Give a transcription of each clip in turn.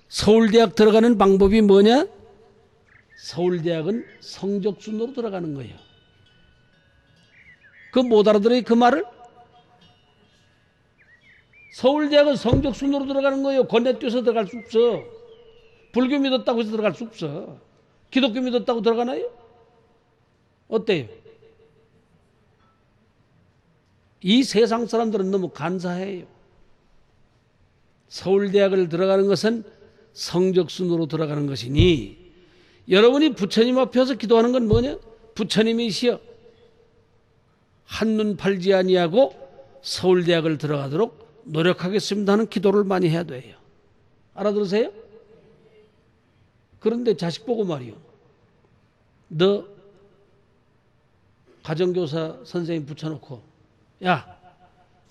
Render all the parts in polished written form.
서울대학 들어가는 방법이 뭐냐? 서울대학은 성적 순으로 들어가는 거예요. 그거 못 알아들어요, 그 말을? 서울대학은 성적 순으로 들어가는 거예요. 건네뛰어서 들어갈 수 없어. 불교 믿었다고 해서 들어갈 수 없어. 기독교 믿었다고 들어가나요? 어때요? 이 세상 사람들은 너무 간사해요. 서울대학을 들어가는 것은 성적순으로 들어가는 것이니, 여러분이 부처님 앞에서 기도하는 건 뭐냐? 부처님이시여 한눈 팔지 아니하고 서울대학을 들어가도록 노력하겠습니다 하는 기도를 많이 해야 돼요. 알아들으세요? 그런데 자식 보고 말이요, 너 가정교사 선생님 붙여놓고, 야,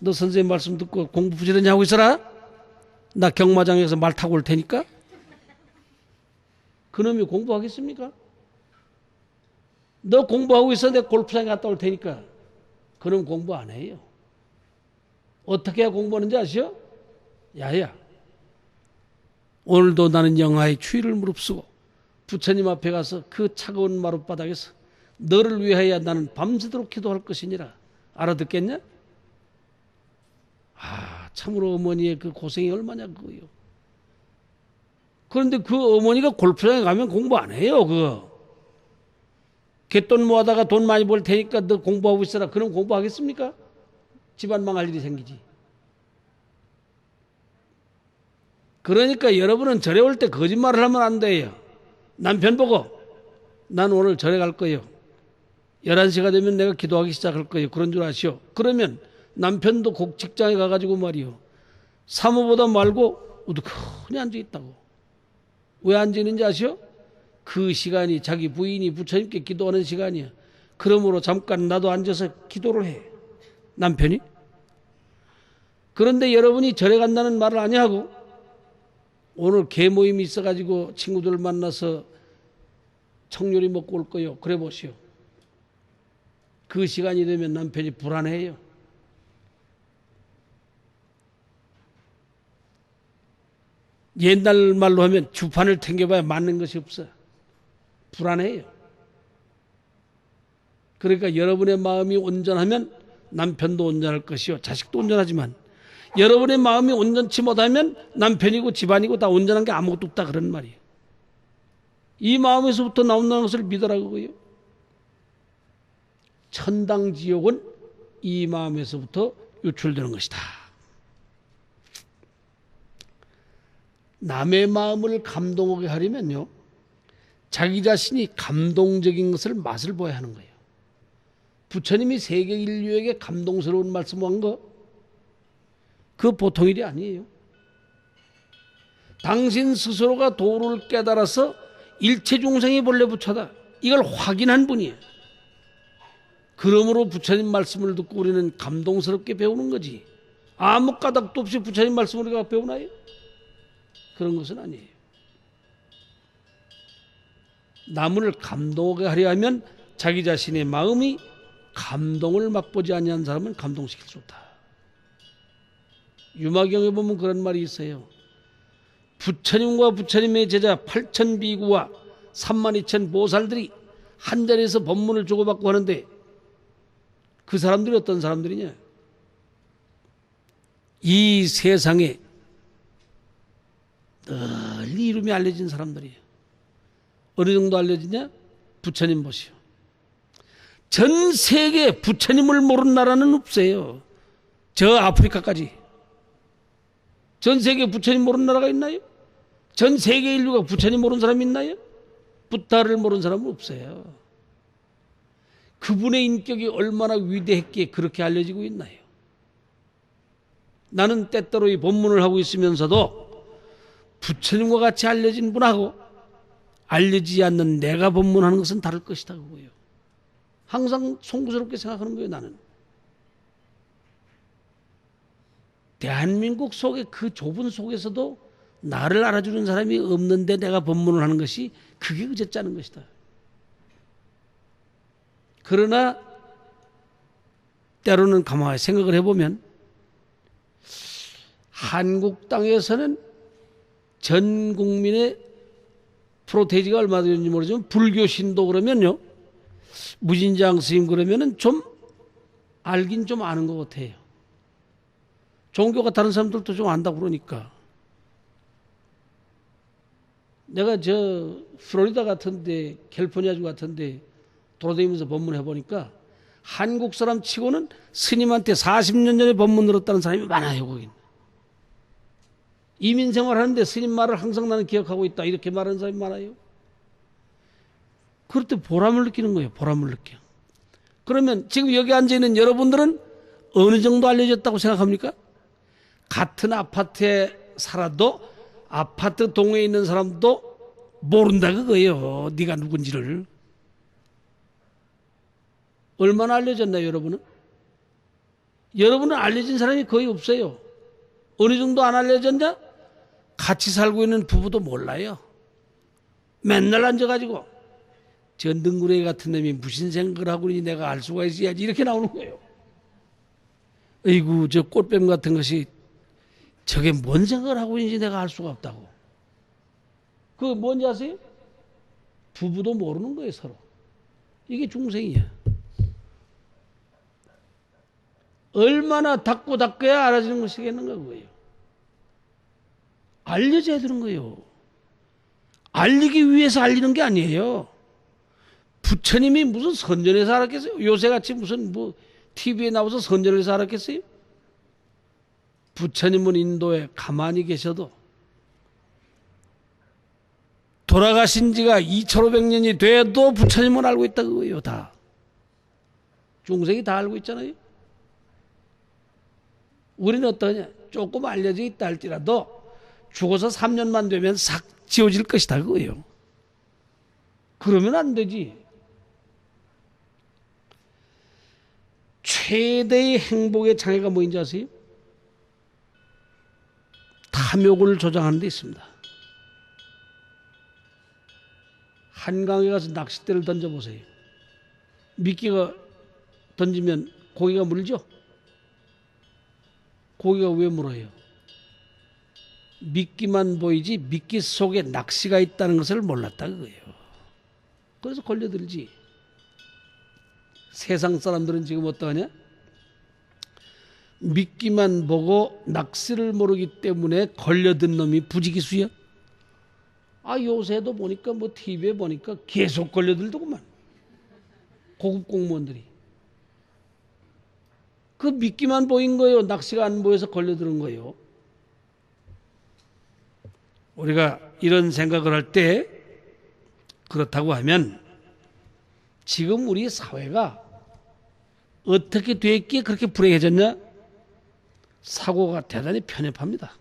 너 선생님 말씀 듣고 공부 부지런히 하고 있어라. 나 경마장에서 말 타고 올 테니까. 그놈이 공부하겠습니까? 너 공부하고 있어, 내가 골프장에 갔다 올 테니까. 그놈 공부 안 해요. 어떻게 해야 공부하는지 아시오? 야야, 오늘도 나는 영하의 추위를 무릅쓰고 부처님 앞에 가서 그 차가운 마룻바닥에서 너를 위하여 나는 밤새도록 기도할 것이니라. 알아듣겠냐? 참으로 어머니의 그 고생이 얼마냐 그거요. 그런데 그 어머니가 골프장에 가면 공부 안 해요. 그거 갯돈 모아다가 돈 많이 벌 테니까 너 공부하고 있어라. 그럼 공부하겠습니까? 집안 망할 일이 생기지. 그러니까 여러분은 절에 올 때 거짓말을 하면 안 돼요. 남편 보고 난 오늘 절에 갈 거예요. 11시가 되면 내가 기도하기 시작할 거예요. 그런 줄 아시오. 그러면 남편도 곡 직장에 가가지고 말이요, 사무보다 말고 우두커니 앉아있다고. 왜 앉아있는지 아시오? 그 시간이 자기 부인이 부처님께 기도하는 시간이야. 그러므로 잠깐 나도 앉아서 기도를 해, 남편이. 그런데 여러분이 절에 간다는 말을 아니하고 오늘 개모임이 있어가지고 친구들 만나서 청요리 먹고 올 거요. 그래 보시오. 그 시간이 되면 남편이 불안해요. 옛날 말로 하면 주판을 튕겨봐야 맞는 것이 없어. 불안해요. 그러니까 여러분의 마음이 온전하면 남편도 온전할 것이요, 자식도 온전하지만 여러분의 마음이 온전치 못하면 남편이고 집안이고 다 온전한 게 아무것도 없다, 그런 말이에요. 이 마음에서부터 나온다는 것을 믿으라고요. 천당 지옥은 이 마음에서부터 유출되는 것이다. 남의 마음을 감동하게 하려면요, 자기 자신이 감동적인 것을 맛을 보여야 하는 거예요. 부처님이 세계 인류에게 감동스러운 말씀을 한 거, 그 보통 일이 아니에요. 당신 스스로가 도를 깨달아서 일체 중생이 본래 부처다, 이걸 확인한 분이에요. 그러므로 부처님 말씀을 듣고 우리는 감동스럽게 배우는 거지. 아무 까닭도 없이 부처님 말씀을 우리가 배우나요? 그런 것은 아니에요. 남을 감동하게 하려 하면 자기 자신의 마음이 감동을 맛보지 아니한 사람은 감동시킬 수 없다. 유마경에 보면 그런 말이 있어요. 부처님과 부처님의 제자 8천 비구와 32,000 보살들이 한 자리에서 법문을 주고받고 하는데, 그 사람들이 어떤 사람들이냐? 이 세상에 널리 이름이 알려진 사람들이에요. 어느 정도 알려지냐? 부처님 보시오. 전 세계 부처님을 모르는 나라는 없어요. 저 아프리카까지. 전 세계 부처님 모르는 나라가 있나요? 전 세계 인류가 부처님 모르는 사람이 있나요? 부타를 모르는 사람은 없어요. 그분의 인격이 얼마나 위대했기에 그렇게 알려지고 있나요? 나는 때때로 이 법문을 하고 있으면서도 부처님과 같이 알려진 분하고 알려지지 않는 내가 법문하는 것은 다를 것이다, 그거예요. 항상 송구스럽게 생각하는 거예요, 나는. 대한민국 속에 그 좁은 속에서도 나를 알아주는 사람이 없는데 내가 법문을 하는 것이 그게 어쨌자는 것이다. 그러나 때로는 가만히 생각을 해보면 한국 땅에서는 전 국민의 프로테이지가 얼마 되는지 모르지만 불교 신도 그러면요, 무진장 스님 그러면은 좀 알긴 좀 아는 것 같아요. 종교가 다른 사람들도 좀 안다고 그러니까. 내가 플로리다 같은데, 캘리포니아주 같은데 돌아다니면서 법문해 보니까 한국 사람 치고는 스님한테 40년 전에 법문 들었다는 사람이 많아요, 거긴. 이민 생활하는데 스님 말을 항상 나는 기억하고 있다, 이렇게 말하는 사람이 많아요. 그럴 때 보람을 느끼는 거예요. 보람을 느껴. 그러면 지금 여기 앉아있는 여러분들은 어느 정도 알려졌다고 생각합니까? 같은 아파트에 살아도 아파트 동네에 있는 사람도 모른다 그거예요. 네가 누군지를. 얼마나 알려졌나요, 여러분은? 여러분은 알려진 사람이 거의 없어요. 어느 정도 안 알려졌냐? 같이 살고 있는 부부도 몰라요. 맨날 앉아가지고 저 능구레기 같은 놈이 무슨 생각을 하고 있는지 내가 알 수가 있어야지, 이렇게 나오는 거예요. 어이구, 저 꽃뱀 같은 것이 저게 뭔 생각을 하고 있는지 내가 알 수가 없다고. 그거 뭔지 아세요? 부부도 모르는 거예요, 서로. 이게 중생이야. 얼마나 닦아야 알아지는 것이겠는가 그거예요. 알려져야 되는 거예요. 알리기 위해서 알리는 게 아니에요. 부처님이 무슨 선전해서 알았겠어요? 요새같이 무슨 TV에 나와서 선전해서 알았겠어요? 부처님은 인도에 가만히 계셔도 돌아가신 지가 2500년이 돼도 부처님은 알고 있다 그거예요. 다. 중생이 다 알고 있잖아요. 우리는 어떠냐? 조금 알려져 있다 할지라도 죽어서 3년만 되면 싹 지워질 것이다 그거예요. 그러면 안 되지. 최대의 행복의 장애가 뭐인지 아세요? 탐욕을 조장하는 데 있습니다. 한강에 가서 낚싯대를 던져보세요. 미끼가 던지면 고기가 물죠? 고기가 왜 물어요? 미끼만 보이지 미끼 속에 낚시가 있다는 것을 몰랐다 그거예요. 그래서 걸려들지. 세상 사람들은 지금 어떠하냐? 미끼만 보고 낚시를 모르기 때문에 걸려든 놈이 부지기수야. 요새도 보니까 TV에 보니까 계속 걸려들더구만. 고급 공무원들이. 그 미끼만 보인 거예요. 낚시가 안 보여서 걸려드는 거예요. 우리가 이런 생각을 할 때 그렇다고 하면 지금 우리 사회가 어떻게 됐기에 그렇게 불행해졌냐? 사고가 대단히 편협합니다.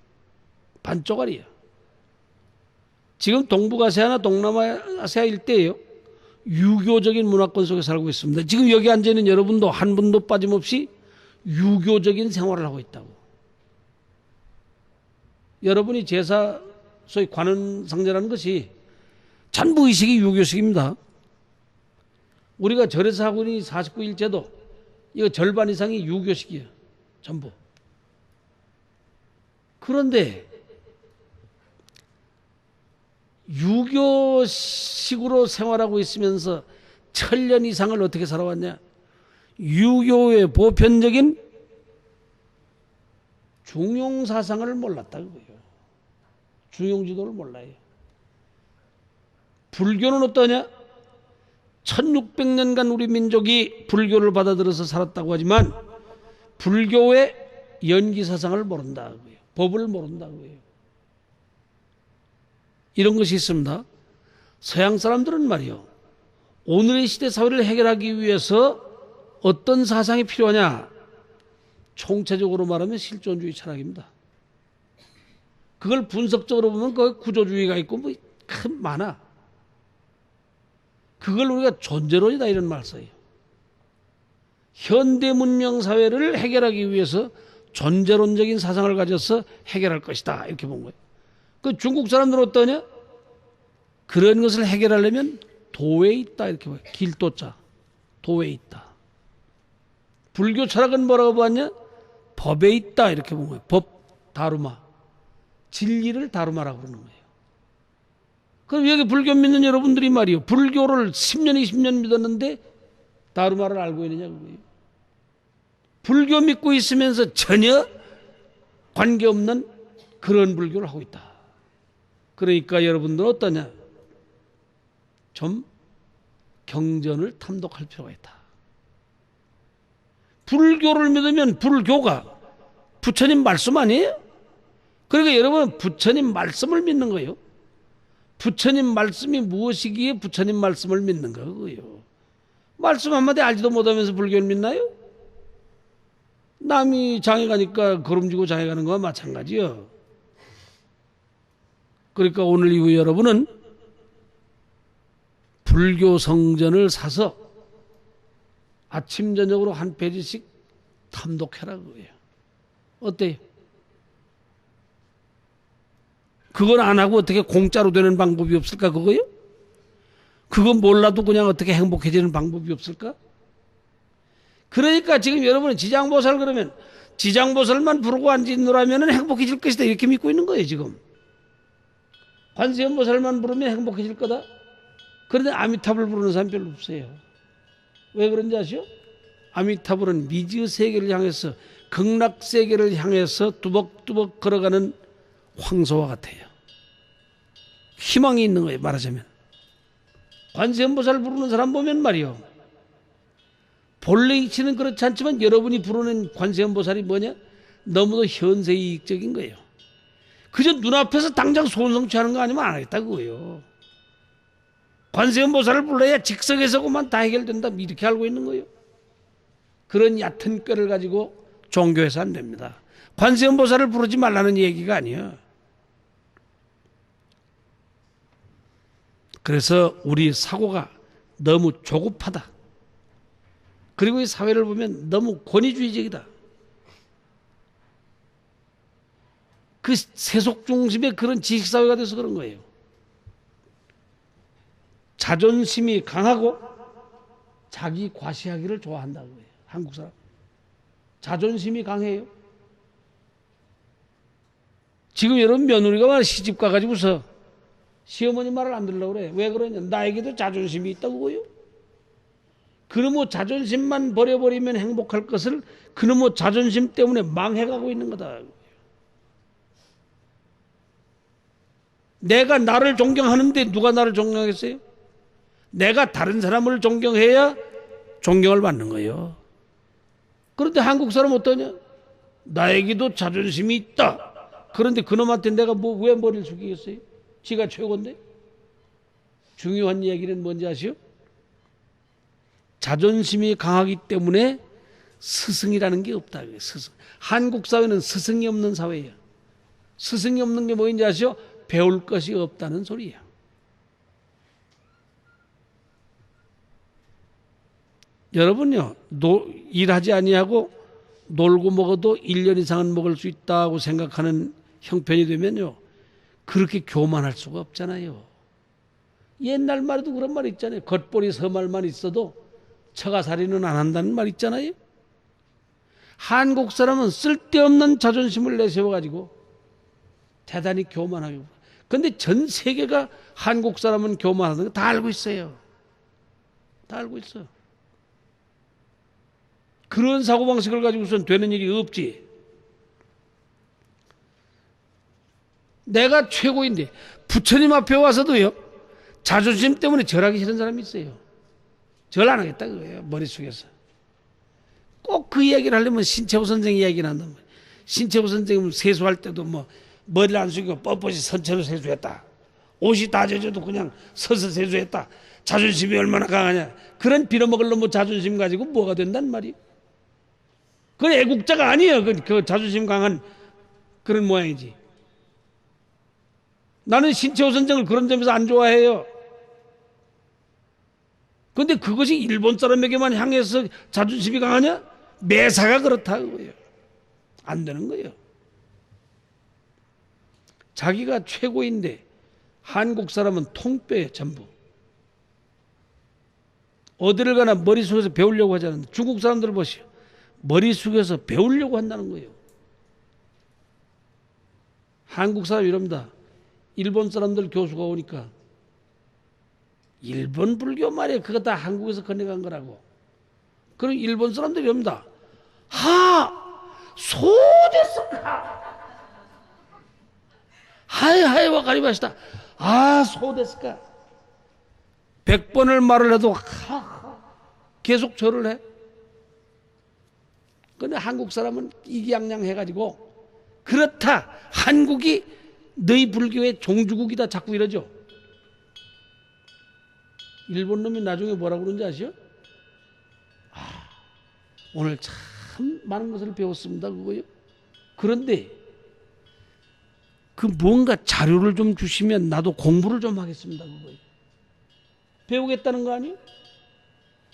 반쪽알이에요. 지금 동북아시아나 동남아시아 일대에요. 유교적인 문화권 속에 살고 있습니다. 지금 여기 앉아있는 여러분도 한 분도 빠짐없이 유교적인 생활을 하고 있다고. 여러분이 제사, 소위 관원상제라는 것이 전부 의식이 유교식입니다. 우리가 절에서 하고 있는 49일 제도, 이거 절반 이상이 유교식이에요. 전부. 그런데 유교식으로 생활하고 있으면서 1000년 이상을 어떻게 살아왔냐? 유교의 보편적인 중용사상을 몰랐다 그거예요. 중용지도를 몰라요. 불교는 어떠냐? 1600년간 우리 민족이 불교를 받아들여서 살았다고 하지만 불교의 연기사상을 모른다 그거예요. 법을 모른다 그거예요. 이런 것이 있습니다. 서양 사람들은 말이요, 오늘의 시대 사회를 해결하기 위해서 어떤 사상이 필요하냐? 총체적으로 말하면 실존주의 철학입니다. 그걸 분석적으로 보면 거기 구조주의가 있고 큰 많아. 그걸 우리가 존재론이다 이런 말 써요. 현대 문명 사회를 해결하기 위해서 존재론적인 사상을 가져서 해결할 것이다. 이렇게 본 거예요. 그 중국 사람들은 어떠냐? 그런 것을 해결하려면 도에 있다. 이렇게 봐요. 길도자. 도에 있다. 불교 철학은 뭐라고 봤냐? 법에 있다. 이렇게 본 거예요. 법, 다루마. 진리를 다루마라고 그러는 거예요. 그럼 여기 불교 믿는 여러분들이 말이요. 불교를 10년, 20년 믿었는데 다루마를 알고 있느냐 그거예요. 불교 믿고 있으면서 전혀 관계없는 그런 불교를 하고 있다. 그러니까 여러분들은 어떠냐? 좀 경전을 탐독할 필요가 있다. 불교를 믿으면 불교가 부처님 말씀 아니에요? 그러니까 여러분은 부처님 말씀을 믿는 거예요. 부처님 말씀이 무엇이기에 부처님 말씀을 믿는 거예요. 말씀 한마디 알지도 못하면서 불교를 믿나요? 남이 장에 가니까 걸음지고 장에 가는 거와 마찬가지요. 그러니까 오늘 이후 여러분은 불교 성전을 사서 아침 저녁으로 한 페이지씩 탐독해라 그거예요. 어때요? 그걸 안 하고 어떻게 공짜로 되는 방법이 없을까 그거요? 그건 몰라도 그냥 어떻게 행복해지는 방법이 없을까? 그러니까 지금 여러분은 지장보살 그러면 지장보살만 부르고 앉으라면 행복해질 것이다 이렇게 믿고 있는 거예요 지금. 관세음보살만 부르면 행복해질 거다. 그런데 아미타불 부르는 사람 별로 없어요. 왜 그런지 아시오? 아미타불은 미지의 세계를 향해서 극락세계를 향해서 뚜벅뚜벅 걸어가는 황소와 같아요. 희망이 있는 거예요 말하자면. 관세음보살 부르는 사람 보면 말이요. 본래 이치는 그렇지 않지만 여러분이 부르는 관세음보살이 뭐냐? 너무도 현세이익적인 거예요. 그저 눈앞에서 당장 소원성취하는 거 아니면 안 하겠다 그거예요. 관세음보살을 불러야 직석에서 그만 다 해결된다 이렇게 알고 있는 거예요. 그런 얕은 꾀를 가지고 종교해서 안 됩니다. 관세음보살을 부르지 말라는 얘기가 아니에요. 그래서 우리 사고가 너무 조급하다. 그리고 이 사회를 보면 너무 권위주의적이다. 그 세속 중심의 그런 지식사회가 돼서 그런 거예요. 자존심이 강하고 자기 과시하기를 좋아한다고 해요. 한국 사람. 자존심이 강해요. 지금 여러분 며느리가 시집 가가지고서 시어머니 말을 안 들으려고 그래. 왜 그러냐? 나에게도 자존심이 있다고요. 그놈의 자존심만 버려버리면 행복할 것을 그놈의 자존심 때문에 망해가고 있는 거다. 내가 나를 존경하는데 누가 나를 존경하겠어요? 내가 다른 사람을 존경해야 존경을 받는 거예요. 그런데 한국 사람 어떠냐? 나에게도 자존심이 있다. 그런데 그놈한테 내가 왜 머리를 숙이겠어요? 지가 최고인데? 중요한 얘기는 뭔지 아시오? 자존심이 강하기 때문에 스승이라는 게 없다. 스승. 한국 사회는 스승이 없는 사회예요. 스승이 없는 게 뭐인지 아시오? 배울 것이 없다는 소리예요. 여러분요, 일하지 아니하고 놀고 먹어도 1년 이상은 먹을 수 있다고 생각하는 형편이 되면요, 그렇게 교만할 수가 없잖아요. 옛날 말에도 그런 말 있잖아요. 겉보리 서말만 있어도 처가살이는 안 한다는 말 있잖아요. 한국 사람은 쓸데없는 자존심을 내세워가지고 대단히 교만하고, 근데 전 세계가 한국 사람은 교만하는 거 다 알고 있어요. 다 알고 있어. 그런 사고방식을 가지고선 되는 일이 없지. 내가 최고인데 부처님 앞에 와서도요, 자존심 때문에 절하기 싫은 사람이 있어요. 절 안 하겠다 그거예요. 머릿속에서. 꼭 그 이야기를 하려면 신채호 선생 이야기를 한단 말이에요. 신채호 선생은 세수할 때도 머리를 안 숙이고 뻣뻣이 선체로 세수했다. 옷이 다 젖어도 그냥 서서 세수했다. 자존심이 얼마나 강하냐. 그런 빌어먹을 놈의 자존심 가지고 뭐가 된단 말이에요. 그건 애국자가 아니에요. 그 자존심 강한 그런 모양이지. 나는 신채호 선생을 그런 점에서 안 좋아해요. 근데 그것이 일본 사람에게만 향해서 자존심이 강하냐? 매사가 그렇다고요. 안 되는 거예요. 자기가 최고인데 한국 사람은 통뼈에 전부. 어디를 가나 머리 숙여서 배우려고 하지 않는데 중국 사람들 보시오. 머리 숙여서 배우려고 한다는 거예요. 한국 사람 이럽니다. 일본 사람들 교수가 오니까 일본 불교 말이야. 그거 다 한국에서 건네간 거라고. 그럼 일본 사람들이 이럽니다. 소데스까? 하이 와카리마시다. 소데스까? 100번을 말을 해도 계속 절을 해. 근데 한국 사람은 이기양양 해가지고 그렇다. 한국이 너희 불교의 종주국이다. 자꾸 이러죠. 일본 놈이 나중에 뭐라고 그러는지 아시죠? 오늘 참 많은 것을 배웠습니다. 그거요. 그런데 그 뭔가 자료를 좀 주시면 나도 공부를 좀 하겠습니다. 그거요. 배우겠다는 거 아니에요?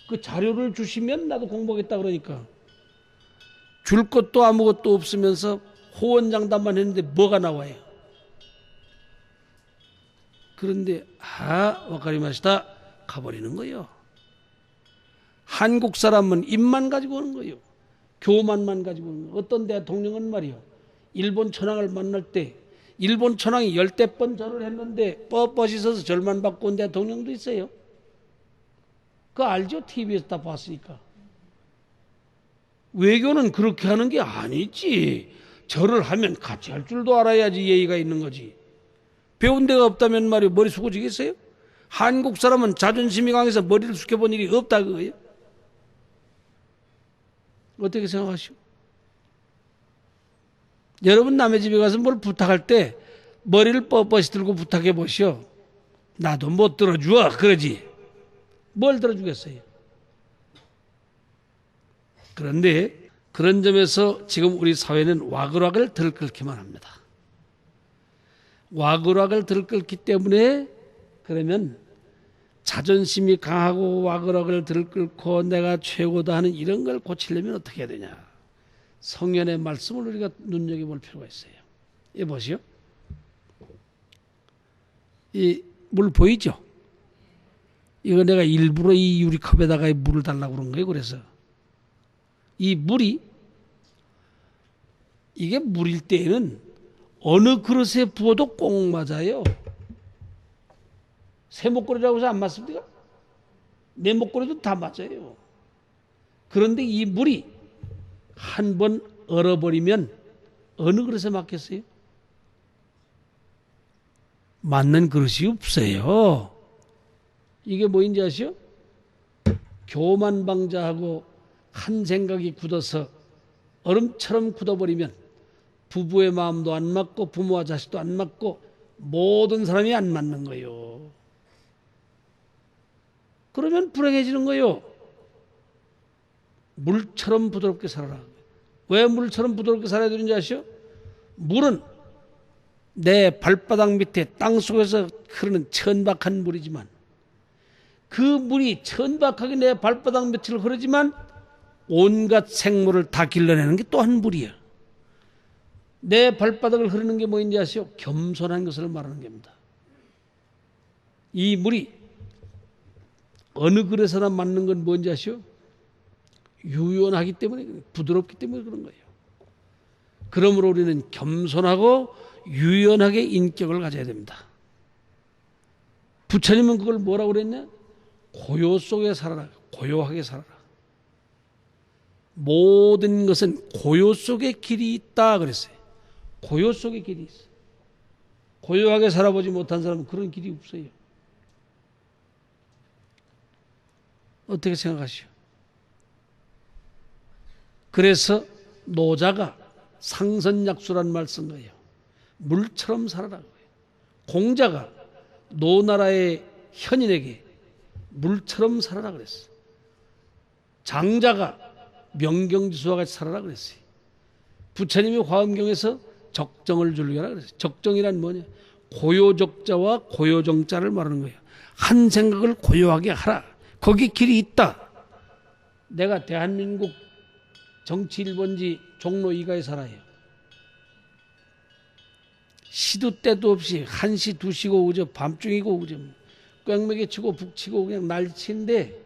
그 자료를 주시면 나도 공부하겠다 그러니까 줄 것도 아무것도 없으면서 호언장담만 했는데 뭐가 나와요? 그런데 와카리마시다 가버리는 거예요. 한국 사람은 입만 가지고 오는 거예요. 교만만 가지고 오는 거예요. 어떤 대통령은 말이요. 일본 천황을 만날 때 일본 천황이 10대 번 절을 했는데 뻣뻣이 서서 절만 받고 온 대통령도 있어요. 그거 알죠? TV에서 다 봤으니까. 외교는 그렇게 하는 게 아니지. 절을 하면 같이 할 줄도 알아야지 예의가 있는 거지. 배운 데가 없다면 말이요. 머리 숙여지겠어요? 한국 사람은 자존심이 강해서 머리를 숙여본 일이 없다 그거예요. 어떻게 생각하시오? 여러분 남의 집에 가서 뭘 부탁할 때 머리를 뻣뻣이 들고 부탁해 보시오. 나도 못 들어주어 그러지. 뭘 들어주겠어요? 그런데 그런 점에서 지금 우리 사회는 와글와글 들끓기만 합니다. 와글와글 들끓기 때문에 그러면 자존심이 강하고 와글와글 들끓고 내가 최고다 하는 이런 걸 고치려면 어떻게 해야 되냐. 성현의 말씀을 우리가 눈여겨볼 필요가 있어요. 이 보시오. 이 물 보이죠? 이거 내가 일부러 이 유리컵에다가 물을 달라고 그런 거예요. 그래서 이 물이 이게 물일 때에는 어느 그릇에 부어도 꼭 맞아요. 새 목걸이라고 해서 안 맞습니까? 내 목걸이도 다 맞아요. 그런데 이 물이 한 번 얼어버리면 어느 그릇에 맞겠어요? 맞는 그릇이 없어요. 이게 뭐인지 아시오? 교만방자하고 한 생각이 굳어서 얼음처럼 굳어버리면 부부의 마음도 안 맞고 부모와 자식도 안 맞고 모든 사람이 안 맞는 거예요. 그러면 불행해지는 거예요. 물처럼 부드럽게 살아라. 왜 물처럼 부드럽게 살아야 되는지 아시오? 물은 내 발바닥 밑에 땅속에서 흐르는 천박한 물이지만 그 물이 천박하게 내 발바닥 밑을 흐르지만 온갖 생물을 다 길러내는 게 또 한 물이야. 내 발바닥을 흐르는 게 뭐인지 아시오? 겸손한 것을 말하는 겁니다. 이 물이 어느 그릇에나 맞는 건 뭔지 아시오? 유연하기 때문에 부드럽기 때문에 그런 거예요. 그러므로 우리는 겸손하고 유연하게 인격을 가져야 됩니다. 부처님은 그걸 뭐라고 그랬냐? 고요 속에 살아라. 고요하게 살아라. 모든 것은 고요 속에 길이 있다 그랬어요. 고요 속에 길이 있어요. 고요하게 살아보지 못한 사람은 그런 길이 없어요. 어떻게 생각하시오? 그래서 노자가 상선약수란 말 쓴 거예요. 물처럼 살아라고 해요. 공자가 노나라의 현인에게 물처럼 살아라 그랬어요. 장자가 명경지수와 같이 살아라 그랬어요. 부처님이 화엄경에서 적정을 즐겨라 그랬어요. 적정이란 뭐냐? 고요적자와 고요정자를 말하는 거예요. 한 생각을 고요하게 하라. 거기 길이 있다. 내가 대한민국 정치 1번지 종로 2가에 살아요. 시도 때도 없이 1시, 2시고 그저 밤중이고 그저 꽥매게 치고 북치고 그냥 날치인데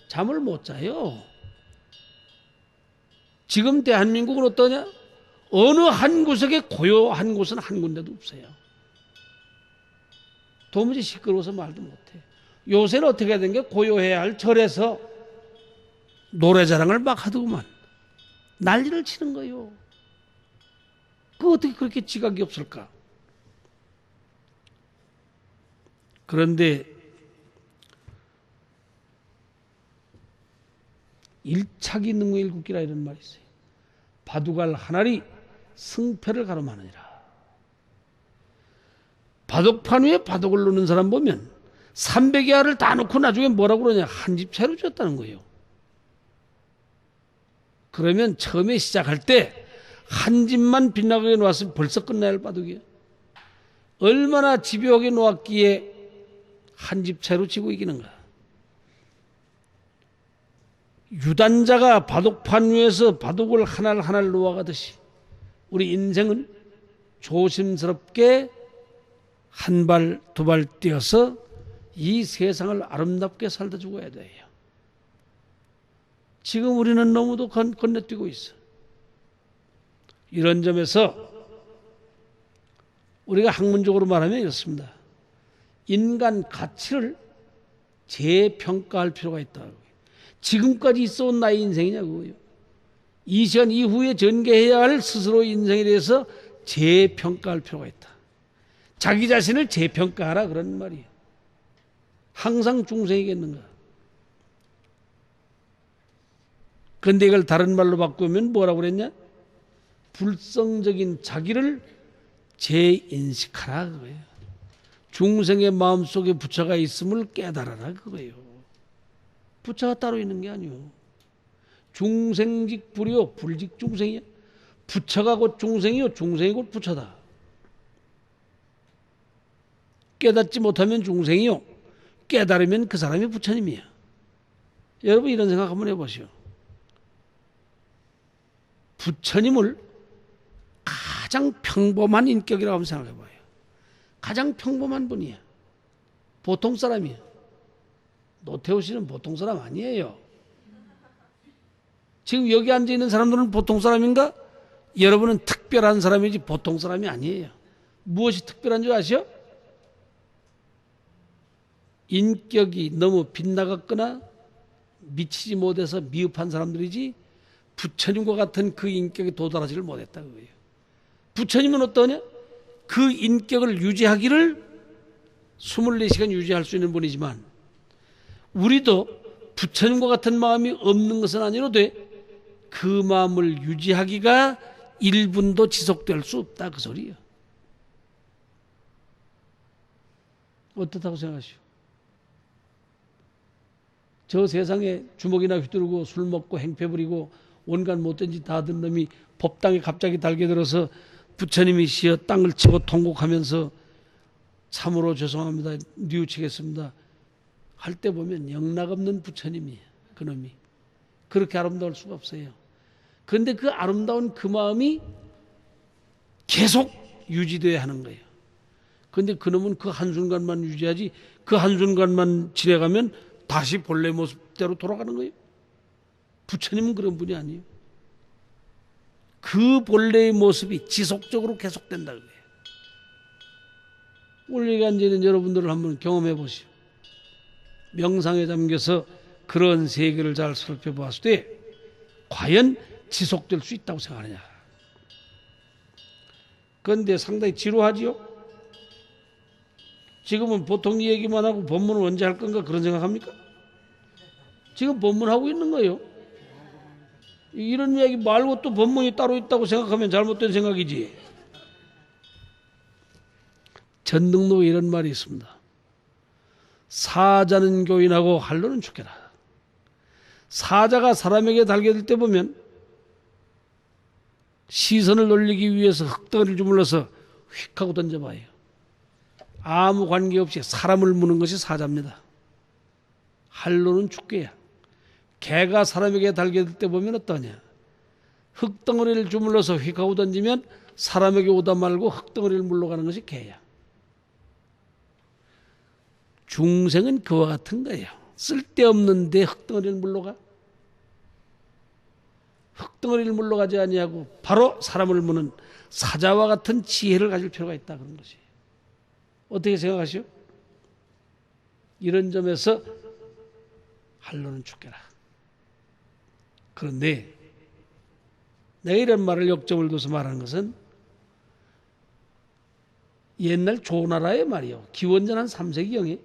잠을 못 자요. 지금 대한민국은 어떠냐? 어느 한 구석에 고요한 곳은 한 군데도 없어요. 도무지 시끄러워서 말도 못해. 요새는 어떻게 된 게 고요해야 할 절에서 노래자랑을 막 하더구만. 난리를 치는 거요. 그 어떻게 그렇게 지각이 없을까? 그런데 일차기 능구일국기라 이런 말이 있어요. 바둑알 하나리 승패를 가름하느니라. 바둑판 위에 바둑을 놓는 사람 보면 300의 알을 다 놓고 나중에 뭐라고 그러냐. 한 집 차로 줬다는 거예요. 그러면 처음에 시작할 때 한 집만 빗나가게 놓았으면 벌써 끝나야 할 바둑이에요. 얼마나 집요하게 놓았기에 한 집 차로 지고 이기는가. 유단자가 바둑판 위에서 바둑을 하나를 놓아가듯이 우리 인생은 조심스럽게 한 발, 두 발 뛰어서 이 세상을 아름답게 살다 죽어야 돼요. 지금 우리는 너무도 건너뛰고 있어. 이런 점에서 우리가 학문적으로 말하면 이렇습니다. 인간 가치를 재평가할 필요가 있다. 지금까지 있어온 나의 인생이냐 그거예요. 이 시간 이후에 전개해야 할 스스로의 인생에 대해서 재평가할 필요가 있다. 자기 자신을 재평가하라 그런 말이에요. 항상 중생이겠는가. 그런데 이걸 다른 말로 바꾸면 뭐라고 그랬냐? 불성적인 자기를 재인식하라 그거예요. 중생의 마음속에 부처가 있음을 깨달아라 그거예요. 부처가 따로 있는 게 아니요. 중생직 불이요 불직 중생이야. 부처가 곧 중생이요 중생이 곧 부처다. 깨닫지 못하면 중생이요 깨달으면 그 사람이 부처님이야. 여러분 이런 생각 한번 해보시오. 부처님을 가장 평범한 인격이라고 한번 생각해봐요. 가장 평범한 분이야. 보통 사람이야. 노태우 씨는 보통 사람 아니에요. 지금 여기 앉아있는 사람들은 보통 사람인가? 여러분은 특별한 사람이지 보통 사람이 아니에요. 무엇이 특별한 줄 아시오? 인격이 너무 빗나갔거나 미치지 못해서 미흡한 사람들이지 부처님과 같은 그 인격에 도달하지를 못했다 그거예요. 부처님은 어떠냐? 그 인격을 유지하기를 24시간 유지할 수 있는 분이지만 우리도 부처님과 같은 마음이 없는 것은 아니로되 그 마음을 유지하기가 1분도 지속될 수 없다 그 소리예요. 어떻다고 생각하시오? 저 세상에 주먹이나 휘두르고 술 먹고 행패 부리고 온갖 못된 짓 다 하던 놈이 법당에 갑자기 달게 들어서 부처님이시여 땅을 치고 통곡하면서 참으로 죄송합니다. 뉘우치겠습니다. 할 때 보면 영락없는 부처님이에요. 그놈이. 그렇게 아름다울 수가 없어요. 그런데 그 아름다운 그 마음이 계속 유지되어야 하는 거예요. 그런데 그놈은 그 한순간만 유지하지 그 한순간만 지나가면 다시 본래 모습대로 돌아가는 거예요. 부처님은 그런 분이 아니에요. 그 본래의 모습이 지속적으로 계속된다 그래요. 오늘 여기 앉아있는 여러분들을 한번 경험해 보시오. 명상에 잠겨서 그런 세계를 잘 살펴보았을 때 과연 지속될 수 있다고 생각하느냐. 그런데 상당히 지루하지요. 지금은 보통 얘기만 하고 법문을 언제 할 건가 그런 생각합니까? 지금 법문하고 있는 거예요. 이런 이야기 말고 또 법문이 따로 있다고 생각하면 잘못된 생각이지. 전등록에 이런 말이 있습니다. 사자는 교인하고 한로는 죽게라. 사자가 사람에게 달게 될 때 보면 시선을 놀리기 위해서 흙덩어리를 주물러서 휙 하고 던져봐요. 아무 관계없이 사람을 무는 것이 사자입니다. 할로는 축계야. 개가 사람에게 달겨들 때 보면 어떠냐. 흙덩어리를 주물러서 휙 하고 던지면 사람에게 오다 말고 흙덩어리를 물러가는 것이 개야. 중생은 그와 같은 거예요. 쓸데없는데 흙덩어리를 물러가? 흙덩어리를 물러가지 아니하고 바로 사람을 무는 사자와 같은 지혜를 가질 필요가 있다 그런 것이. 어떻게 생각하시오? 이런 점에서 할로는 축계라. 그런데 내가 이런 말을 역점을 둬서 말하는 것은 옛날 조나라의 말이요. 기원전 한 3세기경에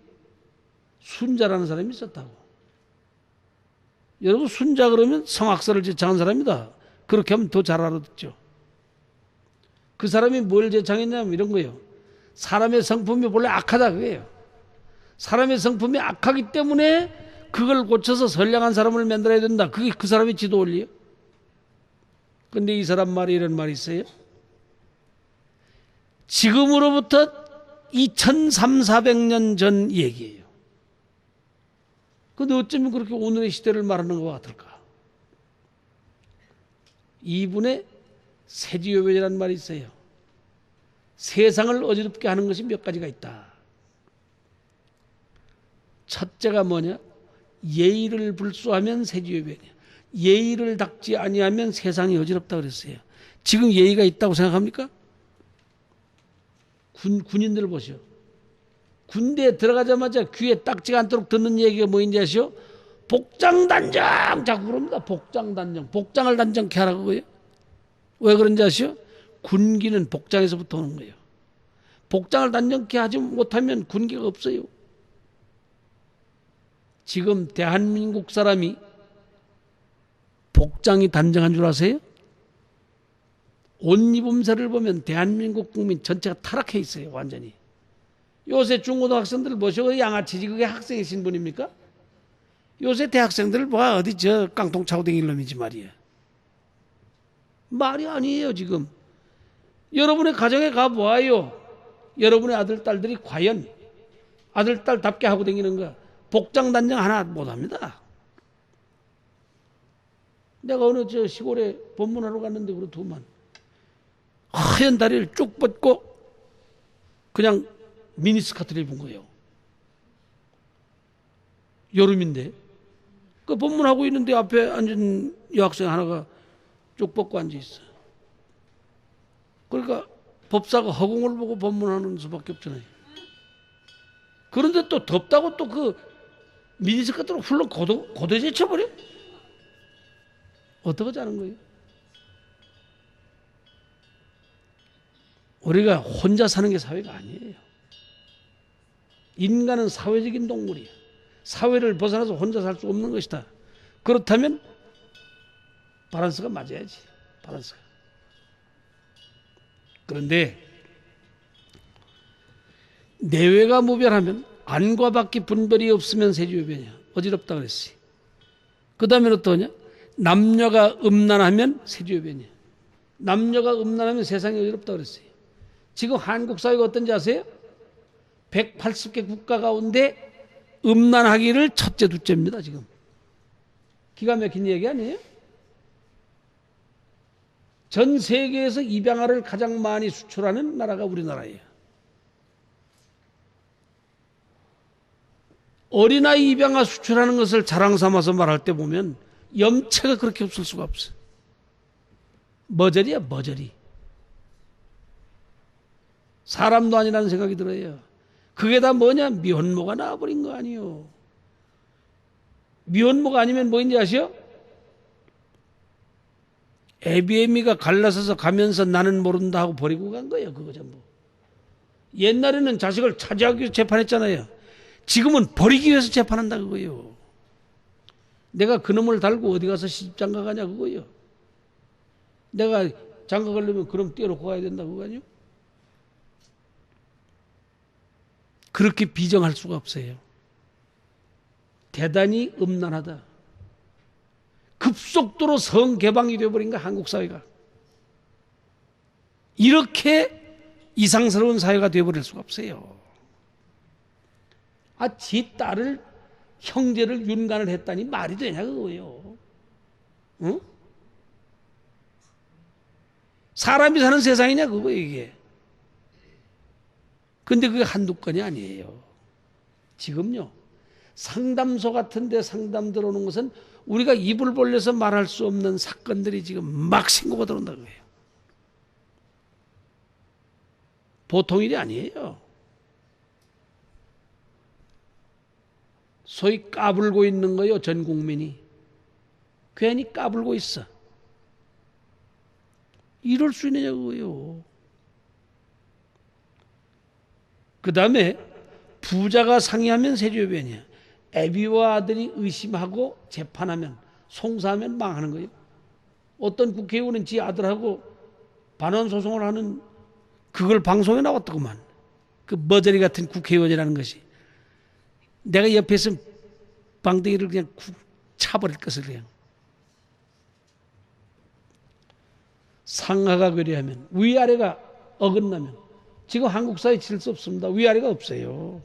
순자라는 사람이 있었다고. 여러분 순자 그러면 성악설을 제창한 사람이다. 그렇게 하면 더 잘 알아듣죠. 그 사람이 뭘 제창했냐면 이런 거예요. 사람의 성품이 본래 악하다 그거예요. 사람의 성품이 악하기 때문에 그걸 고쳐서 선량한 사람을 만들어야 된다. 그게 그 사람의 지도 원리예요. 그런데 이 사람 말이 이런 말이 있어요. 지금으로부터 2300~400년 전 얘기예요. 근데 어쩌면 그렇게 오늘의 시대를 말하는 것 같을까? 이분의 세지요변이라는 말이 있어요. 세상을 어지럽게 하는 것이 몇 가지가 있다. 첫째가 뭐냐? 예의를 불수하면 세지요변이야. 예의를 닦지 아니하면 세상이 어지럽다 그랬어요. 지금 예의가 있다고 생각합니까? 군인들 보시오. 군대에 들어가자마자 귀에 딱지가 않도록 듣는 얘기가 뭐인지 아시오? 복장단정! 자꾸 그럽니다. 복장단정. 복장을 단정케 하라고 그래요. 왜 그런지 아시오? 군기는 복장에서부터 오는 거예요. 복장을 단정케 하지 못하면 군기가 없어요. 지금 대한민국 사람이 복장이 단정한 줄 아세요? 옷 입음새를 보면 대한민국 국민 전체가 타락해 있어요. 완전히. 요새 중고등학생들 보시고 양아치지 그게 학생이신 분입니까? 요새 대학생들 봐 어디 저 깡통 차고 다니는 놈이지 말이야. 말이 아니에요 지금. 여러분의 가정에 가보아요. 여러분의 아들 딸들이 과연 아들 딸답게 하고 다니는가? 복장 단정 하나 못합니다. 내가 어느 저 시골에 법문하러 갔는데 그렇더만 하얀 다리를 쭉 뻗고 그냥 미니스커트를 입은 거예요. 여름인데. 그 법문하고 있는데 앞에 앉은 여학생 하나가 쭉 뻗고 앉아있어. 그러니까 법사가 허공을 보고 법문하는 수밖에 없잖아요. 그런데 또 덥다고 또 그 미니스커트로 훌렁 고도제쳐버려? 어떻게 하는 거예요? 우리가 혼자 사는 게 사회가 아니에요. 인간은 사회적인 동물이야. 사회를 벗어나서 혼자 살 수 없는 것이다. 그렇다면 밸런스가 맞아야지. 밸런스가. 그런데 내외가 무별하면 안과 밖에 분별이 없으면 세지요변이야. 어지럽다 그랬어요. 그 다음에 어떠냐? 남녀가 음란하면 세지요변이야. 남녀가 음란하면 세상이 어지럽다 그랬어요. 지금 한국 사회가 어떤지 아세요? 180개 국가 가운데 음란하기를 첫째, 둘째입니다. 지금. 기가 막힌 얘기 아니에요? 전 세계에서 입양아를 가장 많이 수출하는 나라가 우리나라예요. 어린아이 입양아 수출하는 것을 자랑 삼아서 말할 때 보면 염치가 그렇게 없을 수가 없어. 머저리야 머저리. 사람도 아니라는 생각이 들어요. 그게 다 뭐냐? 미혼모가 나와버린 거 아니요. 미혼모가 아니면 뭐인지 아시오? 애비애미가 갈라서서 가면서 나는 모른다 하고 버리고 간 거예요. 그거 전부. 옛날에는 자식을 차지하기 위해서 재판했잖아요. 지금은 버리기 위해서 재판한다 그거예요. 내가 그놈을 달고 어디 가서 시집장가 가냐 그거예요. 내가 장가 가려면 그럼 떼어놓고 가야 된다 그거 아니요? 그렇게 비정할 수가 없어요. 대단히 음란하다. 급속도로 성개방이 되어버린 거야 한국 사회가. 이렇게 이상스러운 사회가 되어버릴 수가 없어요. 지 딸을 형제를 윤간을 했다니 말이 되냐 그거예요. 응? 사람이 사는 세상이냐 그거예요 이게. 근데 그게 한두 건이 아니에요. 지금요 상담소 같은 데 상담 들어오는 것은 우리가 입을 벌려서 말할 수 없는 사건들이 지금 막 신고가 들어온다는 거예요. 보통 일이 아니에요. 소위 까불고 있는 거예요. 전 국민이. 괜히 까불고 있어. 이럴 수 있느냐 그거예요. 그 다음에 부자가 상의하면 세조변이야. 애비와 아들이 의심하고 재판하면 송사하면 망하는 거예요. 어떤 국회의원은 지 아들하고 반환소송을 하는 그걸 방송에 나왔더구만. 그 머저리 같은 국회의원이라는 것이. 내가 옆에 있으면 방댕이를 그냥 차버릴 것을 그냥. 상하가 괴리하면 위아래가 어긋나면 지금 한국 사회 질서 없습니다. 위아래가 없어요.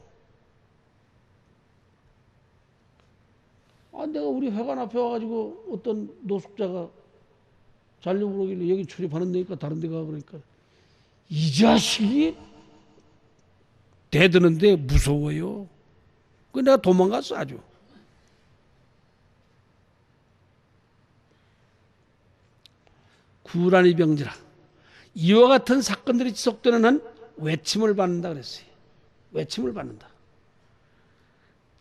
내가 우리 회관 앞에 와가지고 어떤 노숙자가 자려고 그러길래 여기 출입하는 데니까 다른 데 가 그러니까 이 자식이 대드는데 무서워요. 그 내가 도망갔어 아주. 구란이 병지라. 이와 같은 사건들이 지속되는 한 외침을 받는다 그랬어요. 외침을 받는다.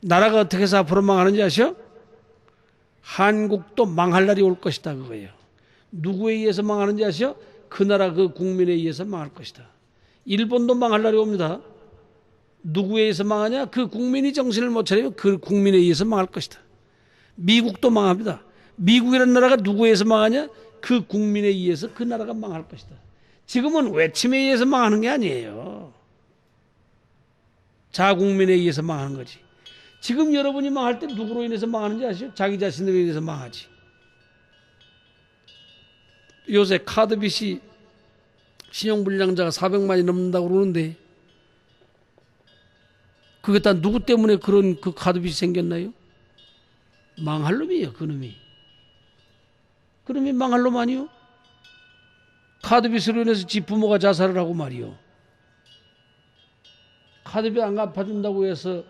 나라가 어떻게 해서 앞으로 망하는지 아시오? 한국도 망할 날이 올 것이다 그거예요. 누구에 의해서 망하는지 아시오? 그 나라 그 국민에 의해서 망할 것이다. 일본도 망할 날이 옵니다. 누구에 의해서 망하냐? 그 국민이 정신을 못 차리면 그 국민에 의해서 망할 것이다. 미국도 망합니다. 미국이라는 나라가 누구에 의해서 망하냐? 그 국민에 의해서 그 나라가 망할 것이다. 지금은 외침에 의해서 망하는 게 아니에요. 자국민에 의해서 망하는 거지. 지금 여러분이 망할 때 누구로 인해서 망하는지 아시죠? 자기 자신으로 인해서 망하지. 요새 카드빚이 신용불량자가 400만이 넘는다고 그러는데 그게 다 누구 때문에 그런 그 카드빚이 생겼나요? 망할 놈이에요. 그 놈이. 그 놈이 망할 놈 아니요? 카드빚으로 인해서 지 부모가 자살을 하고 말이요. 카드빚 안 갚아준다고 해서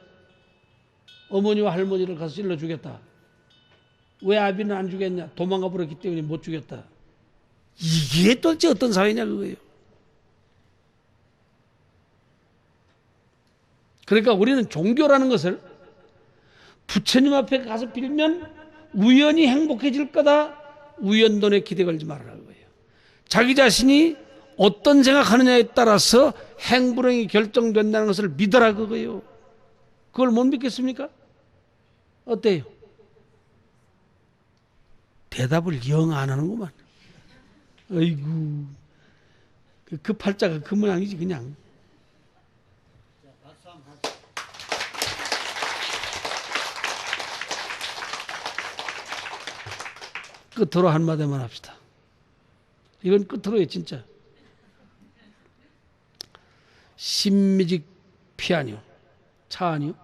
어머니와 할머니를 가서 찔러 주겠다. 왜 아비는 안 주겠냐? 도망가 버렸기 때문에 못 주겠다. 이게 도대체 어떤 사회냐 그거예요. 그러니까 우리는 종교라는 것을 부처님 앞에 가서 빌면 우연히 행복해질 거다. 우연돈에 기대 걸지 말라는 거예요. 자기 자신이 어떤 생각하느냐에 따라서 행불행이 결정된다는 것을 믿어라 그거예요. 그걸 못 믿겠습니까? 어때요? 대답을 영 안 하는구만. 아이고, 그 팔자가 그 모양이지 그냥. 끝으로 한마디만 합시다. 이건 끝으로예요 진짜. 심미직 피하뇨 차하뇨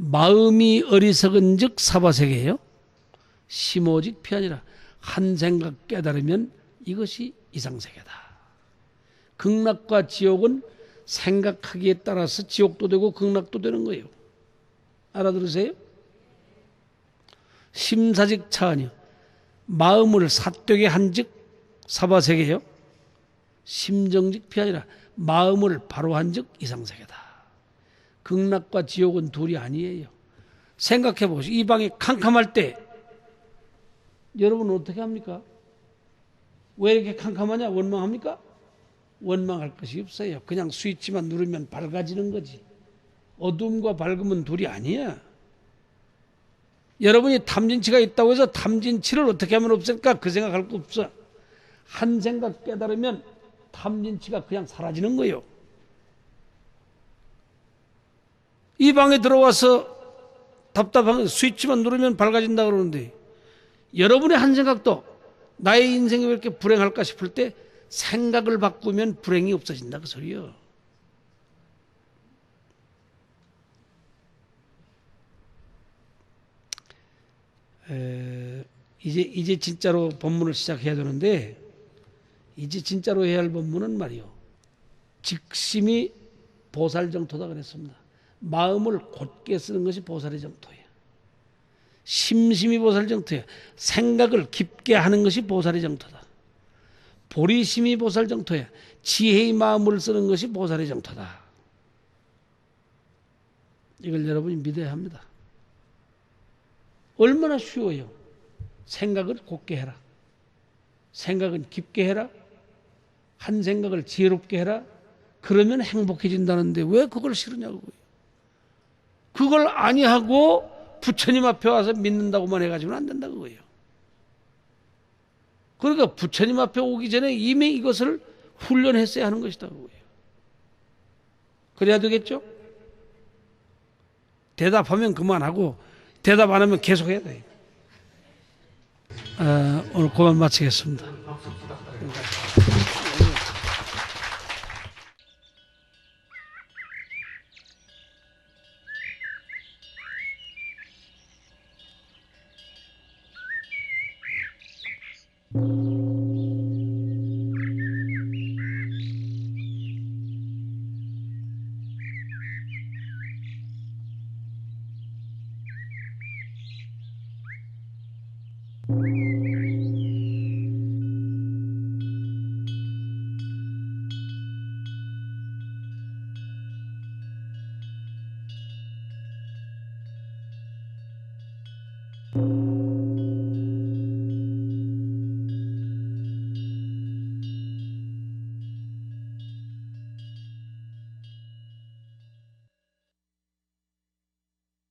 마음이 어리석은 즉 사바세계예요. 심오직 피하니라. 한 생각 깨달으면 이것이 이상세계다. 극락과 지옥은 생각하기에 따라서 지옥도 되고 극락도 되는 거예요. 알아들으세요? 심사직 차하뇨 마음을 사되게 한즉 사바세계요. 심정직 피하니라. 마음을 바로 한즉 이상세계다. 극락과 지옥은 둘이 아니에요. 생각해 보시오. 이 방이 캄캄할 때 여러분은 어떻게 합니까? 왜 이렇게 캄캄하냐? 원망합니까? 원망할 것이 없어요. 그냥 스위치만 누르면 밝아지는 거지. 어둠과 밝음은 둘이 아니야. 여러분이 탐진치가 있다고 해서 탐진치를 어떻게 하면 없을까? 그 생각할 거 없어. 한 생각 깨달으면 탐진치가 그냥 사라지는 거예요. 이 방에 들어와서 답답한 스위치만 누르면 밝아진다 그러는데 여러분의 한 생각도 나의 인생이 왜 이렇게 불행할까 싶을 때 생각을 바꾸면 불행이 없어진다 그 소리요. 이제 진짜로 법문을 시작해야 되는데, 이제 진짜로 해야 할 법문은 말이요, 직심이 보살정토다 그랬습니다. 마음을 곧게 쓰는 것이 보살의 정토예요. 심심이 보살정토예요. 생각을 깊게 하는 것이 보살의 정토다. 보리심이 보살정토예요. 지혜의 마음을 쓰는 것이 보살의 정토다. 이걸 여러분이 믿어야 합니다. 얼마나 쉬워요. 생각을 곧게 해라. 생각은 깊게 해라. 한 생각을 지혜롭게 해라. 그러면 행복해진다는데 왜 그걸 싫으냐고요. 그걸 아니하고 부처님 앞에 와서 믿는다고만 해가지고는 안 된다 그거예요. 그러니까 부처님 앞에 오기 전에 이미 이것을 훈련했어야 하는 것이다 그거예요. 그래야 되겠죠? 대답하면 그만하고 대답 안 하면 계속 해야 돼요. 오늘 그만 마치겠습니다.